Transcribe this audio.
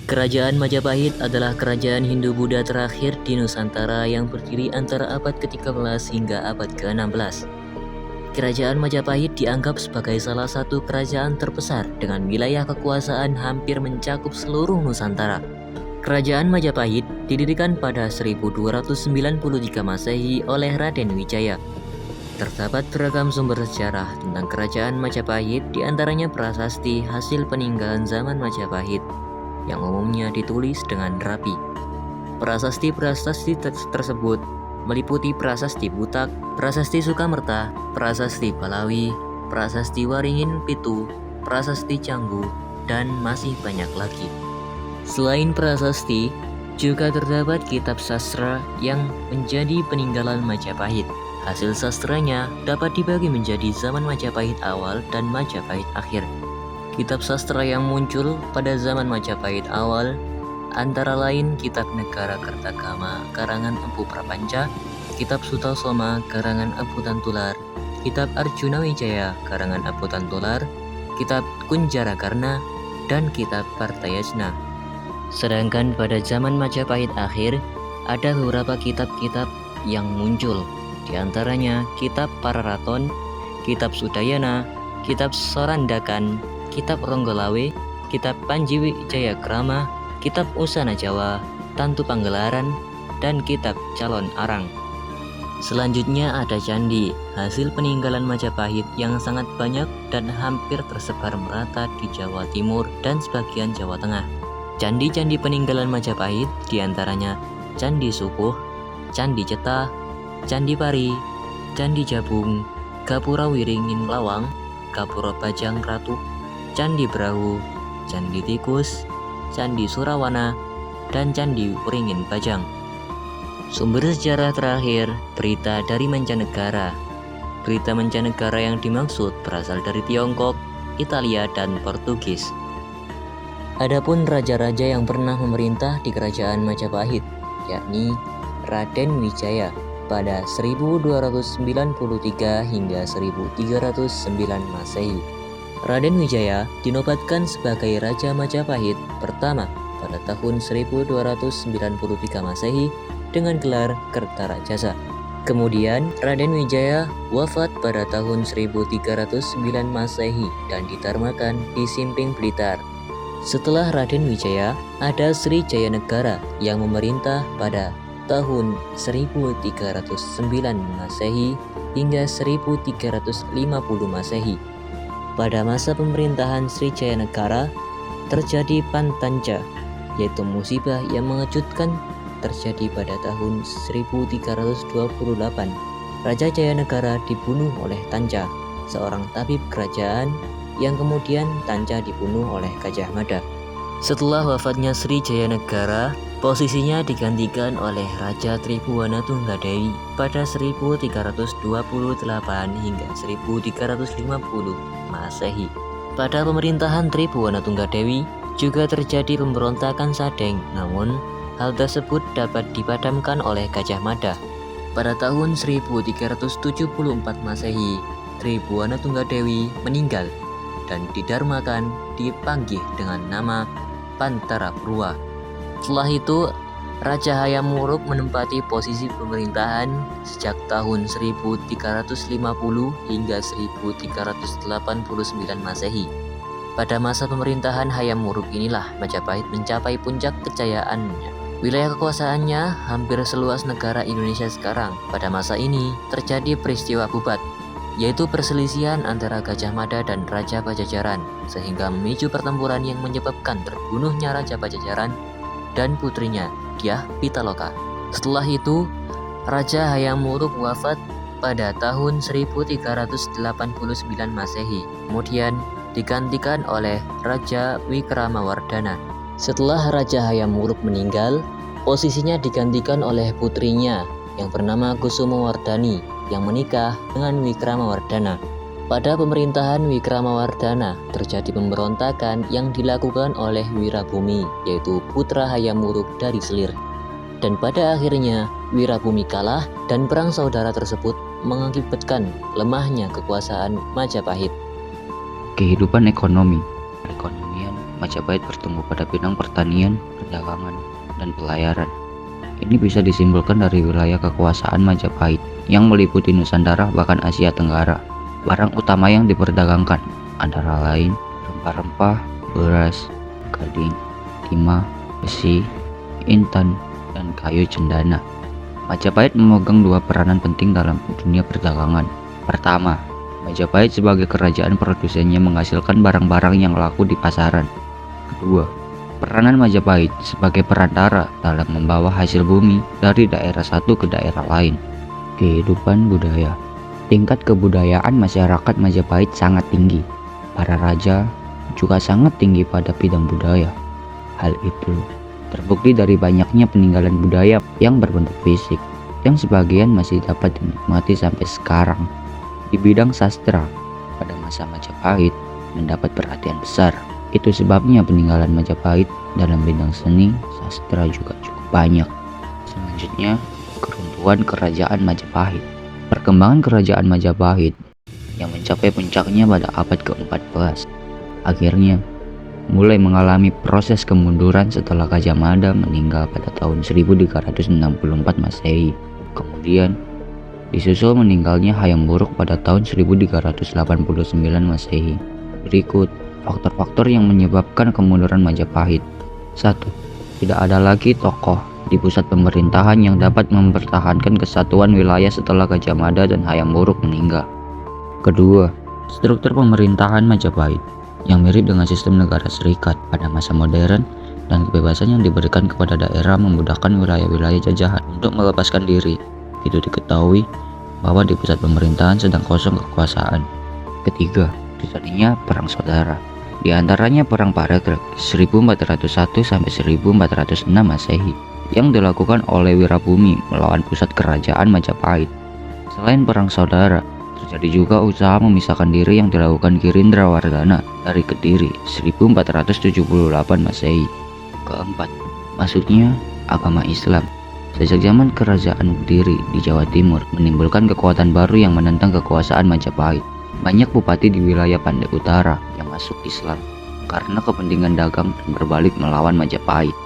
Kerajaan Majapahit adalah kerajaan Hindu-Buddha terakhir di Nusantara yang berdiri antara abad ke-13 hingga abad ke-16. Kerajaan Majapahit dianggap sebagai salah satu kerajaan terbesar dengan wilayah kekuasaan hampir mencakup seluruh Nusantara. Kerajaan Majapahit didirikan pada 1293 Masehi oleh Raden Wijaya. Terdapat beragam sumber sejarah tentang kerajaan Majapahit, di antaranya prasasti hasil peninggalan zaman Majapahit yang umumnya ditulis dengan rapi. Prasasti-prasasti tersebut meliputi prasasti Butak, prasasti Sukamerta, prasasti Balawi, prasasti Waringin Pitu, prasasti Canggu, dan masih banyak lagi. Selain prasasti, juga terdapat kitab sastra yang menjadi peninggalan Majapahit. Hasil sastranya dapat dibagi menjadi zaman Majapahit awal dan Majapahit akhir. Kitab sastra yang muncul pada zaman Majapahit awal antara lain Kitab Negara Kertagama karangan Empu Prapanca, Kitab Sutasoma karangan Empu Tantular, Kitab Arjuna Wijaya karangan Empu Tantular, Kitab Kunjarakarna, dan Kitab Partayasna. Sedangkan pada zaman Majapahit akhir ada beberapa kitab-kitab yang muncul, di antaranya Kitab Pararaton, Kitab Sudayana, Kitab Sorandakan, Kitab Ronggolawe, Kitab Panji Jayakrama, Kitab Usana Jawa, Tantu Panggelaran, dan Kitab Calon Arang. Selanjutnya ada candi, hasil peninggalan Majapahit yang sangat banyak dan hampir tersebar merata di Jawa Timur dan sebagian Jawa Tengah. Candi-candi peninggalan Majapahit diantaranya Candi Sukuh, Candi Ceta, Candi Pari, Candi Jabung, Gapura Wiringin Lawang, Gapura Bajang Ratu, Candi Brahu, Candi Tikus, Candi Surawana, dan Candi Wiringin Bajang. Sumber sejarah terakhir, berita dari mancanegara. Berita mancanegara yang dimaksud berasal dari Tiongkok, Italia, dan Portugis. Adapun raja-raja yang pernah memerintah di kerajaan Majapahit, yakni Raden Wijaya pada 1293 hingga 1309 Masehi. Raden Wijaya dinobatkan sebagai Raja Majapahit pertama pada tahun 1293 Masehi dengan gelar Kertarajasa. Kemudian Raden Wijaya wafat pada tahun 1309 Masehi dan ditarmakan di Simping Blitar. Setelah Raden Wijaya, ada Sri Jayanegara yang memerintah pada tahun 1309 Masehi hingga 1350 Masehi. Pada masa pemerintahan Sri Jayanegara, terjadi Pantanca, yaitu musibah yang mengejutkan terjadi pada tahun 1328. Raja Jayanegara dibunuh oleh Tanca, seorang tabib kerajaan, yang kemudian Tanca dibunuh oleh Gajah Mada. Setelah wafatnya Sri Jayanegara, posisinya digantikan oleh Raja Tribhuwana Tunggadewi pada 1328 hingga 1350 Masehi. Pada pemerintahan Tribhuwana Tunggadewi juga terjadi pemberontakan Sadeng, namun hal tersebut dapat dipadamkan oleh Gajah Mada. Pada tahun 1374 Masehi, Tribhuwana Tunggadewi meninggal dan didarmakan di Panggih dengan nama Pantaraprua. Setelah itu, Raja Hayam Wuruk menempati posisi pemerintahan sejak tahun 1350 hingga 1389 Masehi. Pada masa pemerintahan Hayam Wuruk inilah Majapahit mencapai puncak kejayaannya. Wilayah kekuasaannya hampir seluas negara Indonesia sekarang. Pada masa ini terjadi peristiwa Bubat, yaitu perselisihan antara Gajah Mada dan Raja Pajajaran, sehingga memicu pertempuran yang menyebabkan terbunuhnya Raja Pajajaran dan putrinya, Dyah Pitaloka. Setelah itu, Raja Hayam Wuruk wafat pada tahun 1389 Masehi, kemudian digantikan oleh Raja Wikramawardhana. Setelah Raja Hayam Wuruk meninggal, posisinya digantikan oleh putrinya yang bernama Kusumawardhani yang menikah dengan Wikramawardhana. Pada pemerintahan Wikramawardhana terjadi pemberontakan yang dilakukan oleh Wirabumi, yaitu putra Hayam Wuruk dari Selir. Dan pada akhirnya Wirabumi kalah dan perang saudara tersebut mengakibatkan lemahnya kekuasaan Majapahit. Kehidupan ekonomi. Perekonomian Majapahit bertumbuh pada bidang pertanian, perdagangan, dan pelayaran. Ini bisa disimpulkan dari wilayah kekuasaan Majapahit yang meliputi Nusantara bahkan Asia Tenggara. Barang utama yang diperdagangkan antara lain rempah-rempah, beras, gading, timah, besi, intan, dan kayu cendana. Majapahit memegang dua peranan penting dalam dunia perdagangan. Pertama, Majapahit sebagai kerajaan produsennya menghasilkan barang-barang yang laku di pasaran. Kedua, peranan Majapahit sebagai perantara dalam membawa hasil bumi dari daerah satu ke daerah lain. Kehidupan budaya. Tingkat kebudayaan masyarakat Majapahit sangat tinggi. Para raja juga sangat tinggi pada bidang budaya. Hal itu terbukti dari banyaknya peninggalan budaya yang berbentuk fisik, yang sebagian masih dapat dinikmati sampai sekarang. Di bidang sastra, pada masa Majapahit mendapat perhatian besar. Itu sebabnya peninggalan Majapahit dalam bidang seni, sastra juga cukup banyak. Selanjutnya, keruntuhan kerajaan Majapahit. Perkembangan kerajaan Majapahit yang mencapai puncaknya pada abad ke-14 akhirnya mulai mengalami proses kemunduran setelah Gajah Mada meninggal pada tahun 1364 Masehi. Kemudian disusul meninggalnya Hayam Wuruk pada tahun 1389 Masehi. Berikut faktor-faktor yang menyebabkan kemunduran Majapahit. 1. Tidak ada lagi tokoh di pusat pemerintahan yang dapat mempertahankan kesatuan wilayah setelah Gajah Mada dan Hayam Wuruk meninggal. Kedua, struktur pemerintahan Majapahit yang mirip dengan sistem negara serikat pada masa modern dan kebebasan yang diberikan kepada daerah memudahkan wilayah-wilayah jajahan untuk melepaskan diri. Itu diketahui bahwa di pusat pemerintahan sedang kosong kekuasaan. Ketiga, terjadinya perang saudara. Di antaranya perang Paregreg 1401 sampai 1406 Masehi yang dilakukan oleh Wirabumi melawan pusat kerajaan Majapahit. Selain perang saudara, terjadi juga usaha memisahkan diri yang dilakukan Girindrawardhana dari Kediri 1478 Masehi. Keempat, masuknya agama Islam. Sejak zaman kerajaan Kediri di Jawa Timur menimbulkan kekuatan baru yang menentang kekuasaan Majapahit. Banyak bupati di wilayah Pandai Utara yang masuk Islam karena kepentingan dagang dan berbalik melawan Majapahit.